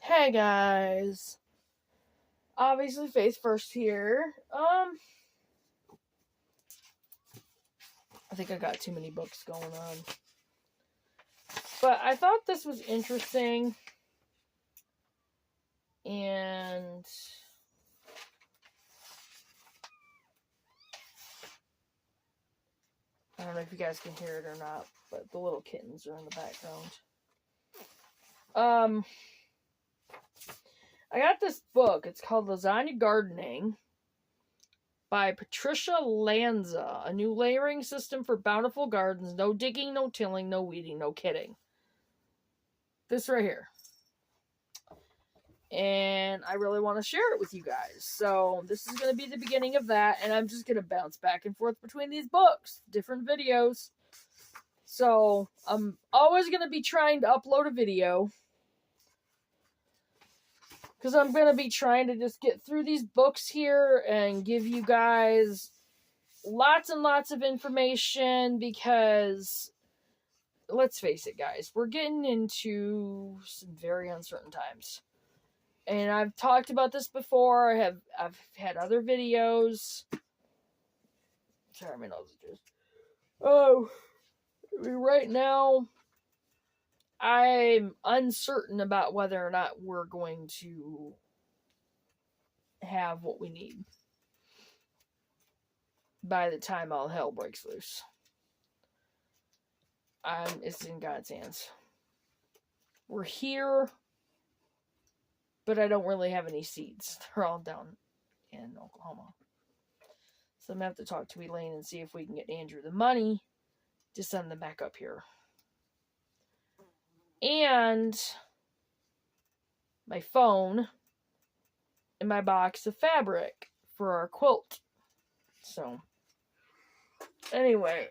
Hey guys. Obviously face first here. I think I got too many books going on. But I thought this was interesting. And I don't know if you guys can hear it or not, but the little kittens are in the background. I got this book. It's called Lasagna Gardening by Patricia Lanza. A new layering system for bountiful gardens. No digging, no tilling, no weeding, no kidding. This right here. And I really want to share it with you guys. So this is going to be the beginning of that. And I'm just going to bounce back and forth between these books. Different videos. So I'm always going to be trying to upload a video. Because I'm going to be trying to just get through these books here and give you guys lots and lots of information. Because, let's face it, guys, we're getting into some very uncertain times. And I've talked about this before. I've had other videos. Sorry, my nose is just... Oh, right now, I'm uncertain about whether or not we're going to have what we need by the time all hell breaks loose. It's in God's hands. We're here, but I don't really have any seeds. They're all down in Oklahoma. So I'm going to have to talk to Elaine and see if we can get Andrew the money to send them back up here. And my phone and my box of fabric for our quilt. So, anyway.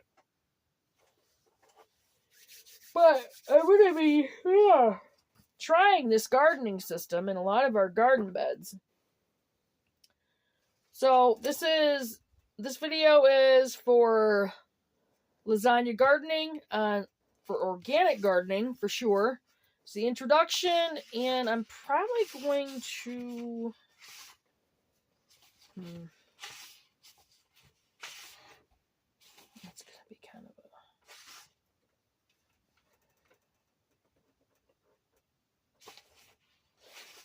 But I'm going to be trying this gardening system in a lot of our garden beds. So, this video is for lasagna gardening, for organic gardening, for sure. It's the introduction, and I'm probably going to... That's going to be kind of a...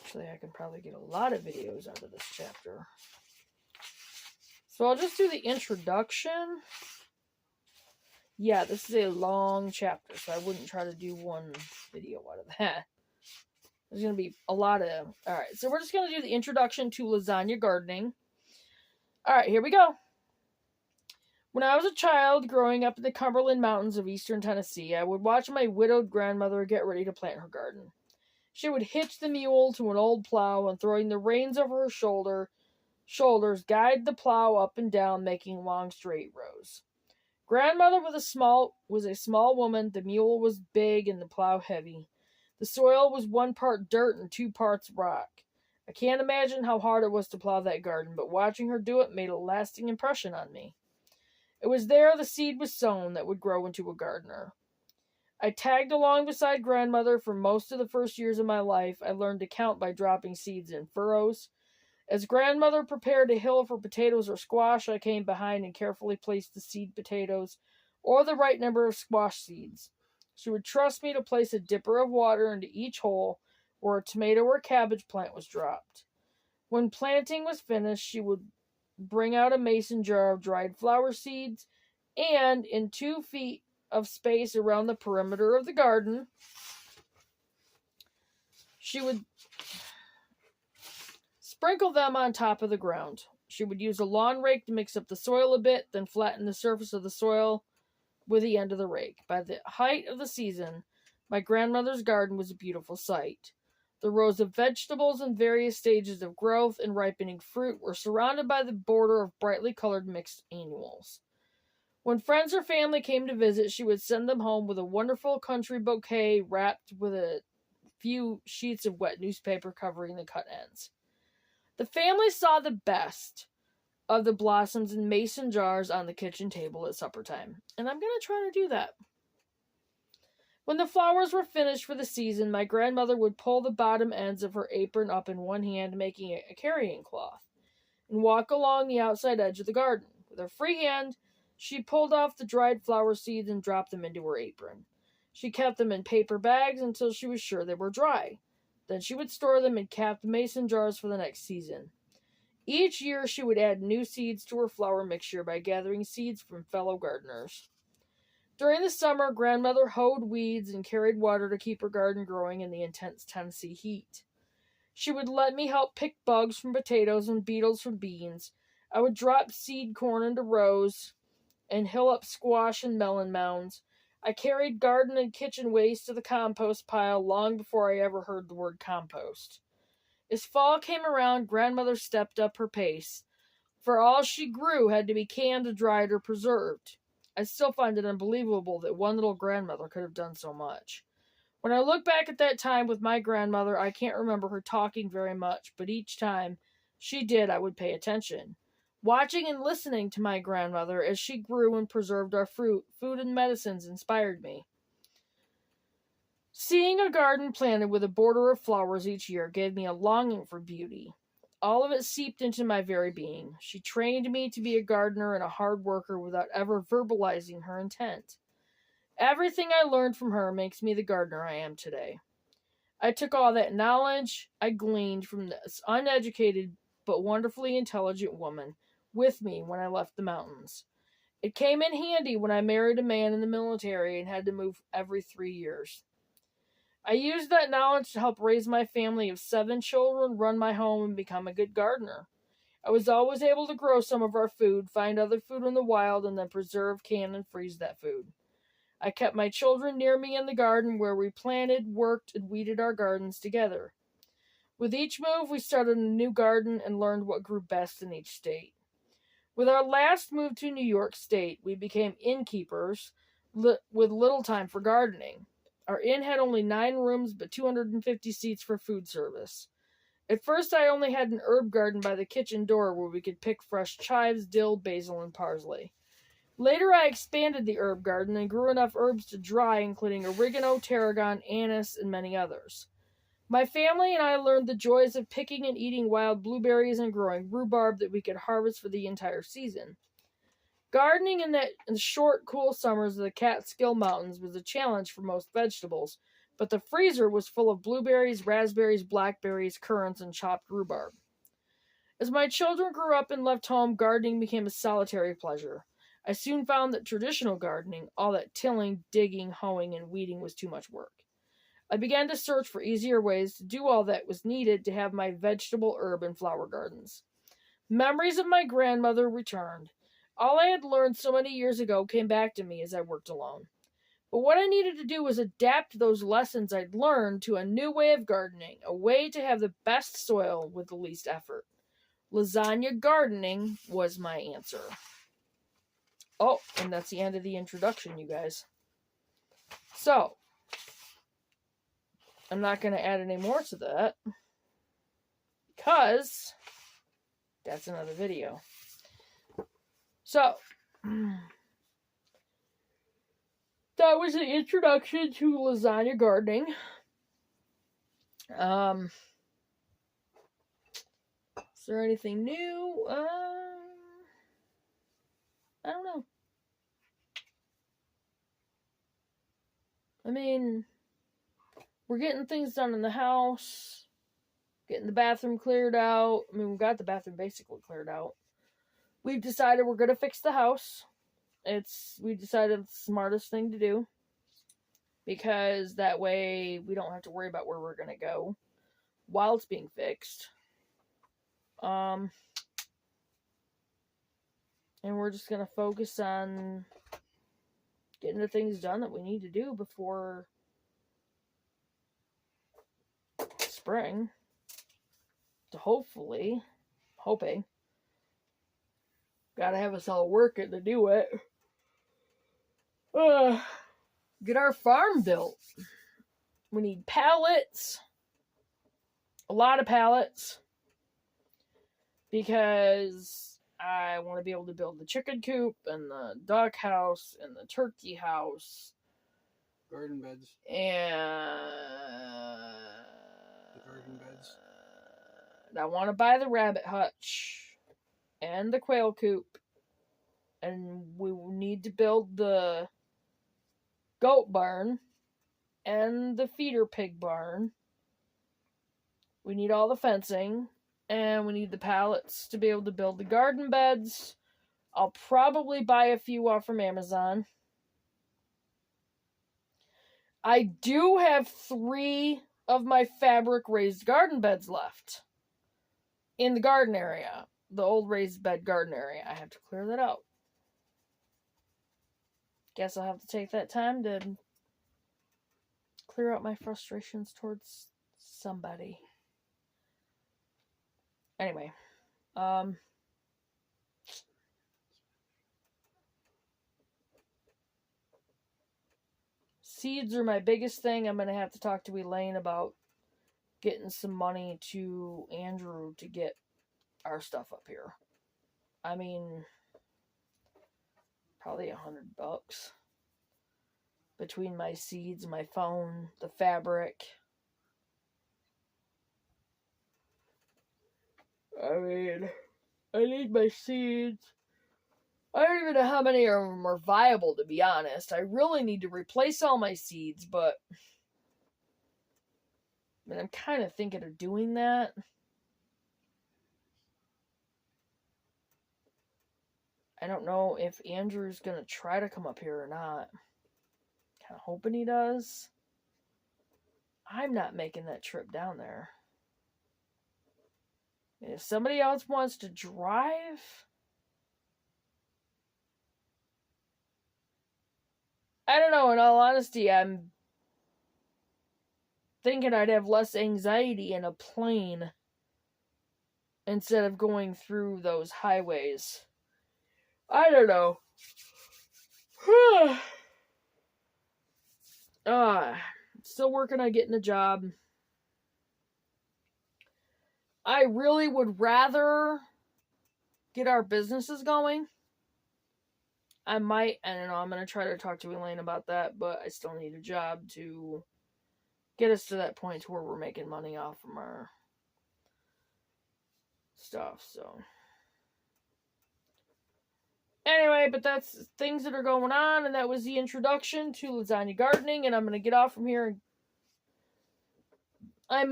Actually, I can probably get a lot of videos out of this chapter. So I'll just do the introduction. Yeah, this is a long chapter, so I wouldn't try to do one video out of that. There's going to be a lot of... Alright, so we're just going to do the introduction to lasagna gardening. Alright, here we go. When I was a child growing up in the Cumberland Mountains of eastern Tennessee, I would watch my widowed grandmother get ready to plant her garden. She would hitch the mule to an old plow and, throwing the reins over her shoulders, guide the plow up and down, making long straight rows. Grandmother was a small woman, the mule was big and the plow heavy. The soil was 1 part dirt and 2 parts rock. I can't imagine how hard it was to plow that garden, but watching her do it made a lasting impression on me. It was there the seed was sown that would grow into a gardener. I tagged along beside grandmother for most of the first years of my life. I learned to count by dropping seeds in furrows. As grandmother prepared a hill for potatoes or squash, I came behind and carefully placed the seed potatoes or the right number of squash seeds. She would trust me to place a dipper of water into each hole where a tomato or cabbage plant was dropped. When planting was finished, she would bring out a mason jar of dried flower seeds, and in 2 feet of space around the perimeter of the garden, she would sprinkle them on top of the ground. She would use a lawn rake to mix up the soil a bit, then flatten the surface of the soil with the end of the rake. By the height of the season, my grandmother's garden was a beautiful sight. The rows of vegetables in various stages of growth and ripening fruit were surrounded by the border of brightly colored mixed annuals. When friends or family came to visit, she would send them home with a wonderful country bouquet wrapped with a few sheets of wet newspaper covering the cut ends. The family saw the best of the blossoms in mason jars on the kitchen table at supper time, and I'm going to try to do that. When the flowers were finished for the season, my grandmother would pull the bottom ends of her apron up in one hand, making it a carrying cloth, and walk along the outside edge of the garden. With her free hand, she pulled off the dried flower seeds and dropped them into her apron. She kept them in paper bags until she was sure they were dry. Then she would store them in capped mason jars for the next season. Each year she would add new seeds to her flower mixture by gathering seeds from fellow gardeners. During the summer, grandmother hoed weeds and carried water to keep her garden growing in the intense Tennessee heat. She would let me help pick bugs from potatoes and beetles from beans. I would drop seed corn into rows and hill up squash and melon mounds. I carried garden and kitchen waste to the compost pile long before I ever heard the word compost. As fall came around, grandmother stepped up her pace, for all she grew had to be canned, dried, or preserved. I still find it unbelievable that one little grandmother could have done so much. When I look back at that time with my grandmother, I can't remember her talking very much, but each time she did, I would pay attention. Watching and listening to my grandmother as she grew and preserved our fruit, food, and medicines inspired me. Seeing a garden planted with a border of flowers each year gave me a longing for beauty. All of it seeped into my very being. She trained me to be a gardener and a hard worker without ever verbalizing her intent. Everything I learned from her makes me the gardener I am today. I took all that knowledge I gleaned from this uneducated but wonderfully intelligent woman with me when I left the mountains. It came in handy when I married a man in the military and had to move every 3 years. I used that knowledge to help raise my family of 7 children, run my home, and become a good gardener. I was always able to grow some of our food, find other food in the wild, and then preserve, can, and freeze that food. I kept my children near me in the garden where we planted, worked, and weeded our gardens together. With each move, we started a new garden and learned what grew best in each state. With our last move to New York State, we became innkeepers with little time for gardening. Our inn had only 9 rooms but 250 seats for food service. At first, I only had an herb garden by the kitchen door where we could pick fresh chives, dill, basil, and parsley. Later, I expanded the herb garden and grew enough herbs to dry, including oregano, tarragon, anise, and many others. My family and I learned the joys of picking and eating wild blueberries and growing rhubarb that we could harvest for the entire season. Gardening in the short, cool summers of the Catskill Mountains was a challenge for most vegetables, but the freezer was full of blueberries, raspberries, blackberries, currants, and chopped rhubarb. As my children grew up and left home, gardening became a solitary pleasure. I soon found that traditional gardening, all that tilling, digging, hoeing, and weeding, was too much work. I began to search for easier ways to do all that was needed to have my vegetable, herb, and flower gardens. Memories of my grandmother returned. All I had learned so many years ago came back to me as I worked alone. But what I needed to do was adapt those lessons I'd learned to a new way of gardening, a way to have the best soil with the least effort. Lasagna gardening was my answer. Oh, and that's the end of the introduction, you guys. So, I'm not going to add any more to that, because that's another video. So, that was the introduction to lasagna gardening. Is there anything new? I don't know. I mean, we're getting things done in the house, getting the bathroom cleared out. I mean, we got the bathroom basically cleared out. We've decided we're going to fix the house. We decided it's the smartest thing to do, because that way we don't have to worry about where we're going to go while it's being fixed. And we're just going to focus on getting the things done that we need to do before spring, to hopefully, hoping, gotta have us all working to do it. Get our farm built. We need pallets. A lot of pallets. Because I want to be able to build the chicken coop and the duck house and the turkey house Garden beds. And The garden beds. I want to buy the rabbit hutch and the quail coop. And we need to build the goat barn and the feeder pig barn. We need all the fencing. And we need the pallets to be able to build the garden beds. I'll probably buy a few off from Amazon. I do have 3 of my fabric raised garden beds left in the garden area. The old raised bed garden area. I have to clear that out. Guess I'll have to take that time to clear out my frustrations towards somebody. Anyway, seeds are my biggest thing. I'm going to have to talk to Elaine about getting some money to Andrew to get our stuff up here. I mean, probably $100 between my seeds, my phone, the fabric. I mean, I need my seeds. I don't even know how many of them are viable, to be honest. I really need to replace all my seeds, but I mean, I'm kind of thinking of doing that. I don't know if Andrew's going to try to come up here or not. Kind of hoping he does. I'm not making that trip down there. And if somebody else wants to drive, I don't know. In all honesty, I'm thinking I'd have less anxiety in a plane instead of going through those highways. I don't know. Still working on getting a job. I really would rather get our businesses going. I might, I don't know, I'm going to try to talk to Elaine about that, but I still need a job to get us to that point to where we're making money off from our stuff, so. Anyway, but that's things that are going on, and that was the introduction to lasagna gardening, and I'm going to get off from here. I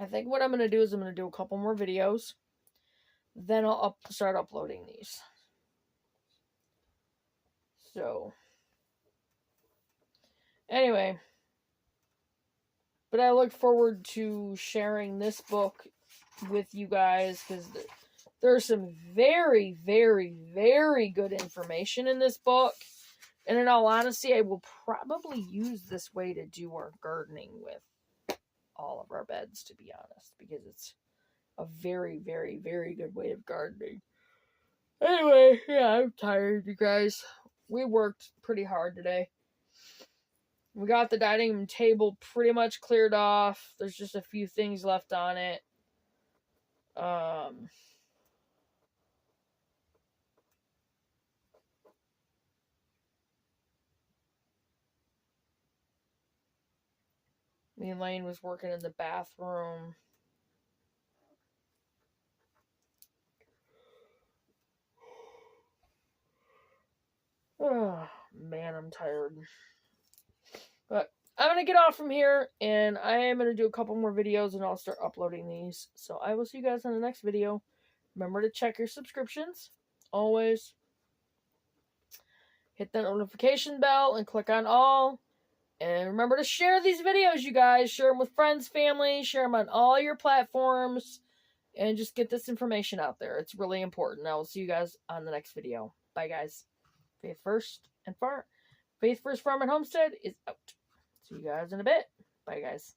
think what I'm going to do is I'm going to do a couple more videos. Then I'll start uploading these. So, anyway. But I look forward to sharing this book with you guys, because there's some very, very, very good information in this book. And in all honesty, I will probably use this way to do our gardening with all of our beds, to be honest, because it's a very, very, very good way of gardening. Anyway, yeah, I'm tired, you guys. We worked pretty hard today. We got the dining room table pretty much cleared off. There's just a few things left on it. Me and Lane was working in the bathroom. Oh, man, I'm tired. But I'm going to get off from here, and I am going to do a couple more videos, and I'll start uploading these. So I will see you guys in the next video. Remember to check your subscriptions. Always. Hit that notification bell and click on all. And remember to share these videos, you guys. Share them with friends, family. Share them on all your platforms. And just get this information out there. It's really important. I will see you guys on the next video. Bye, guys. Faith First and Farm. Faith First Farm and Homestead is out. See you guys in a bit. Bye, guys.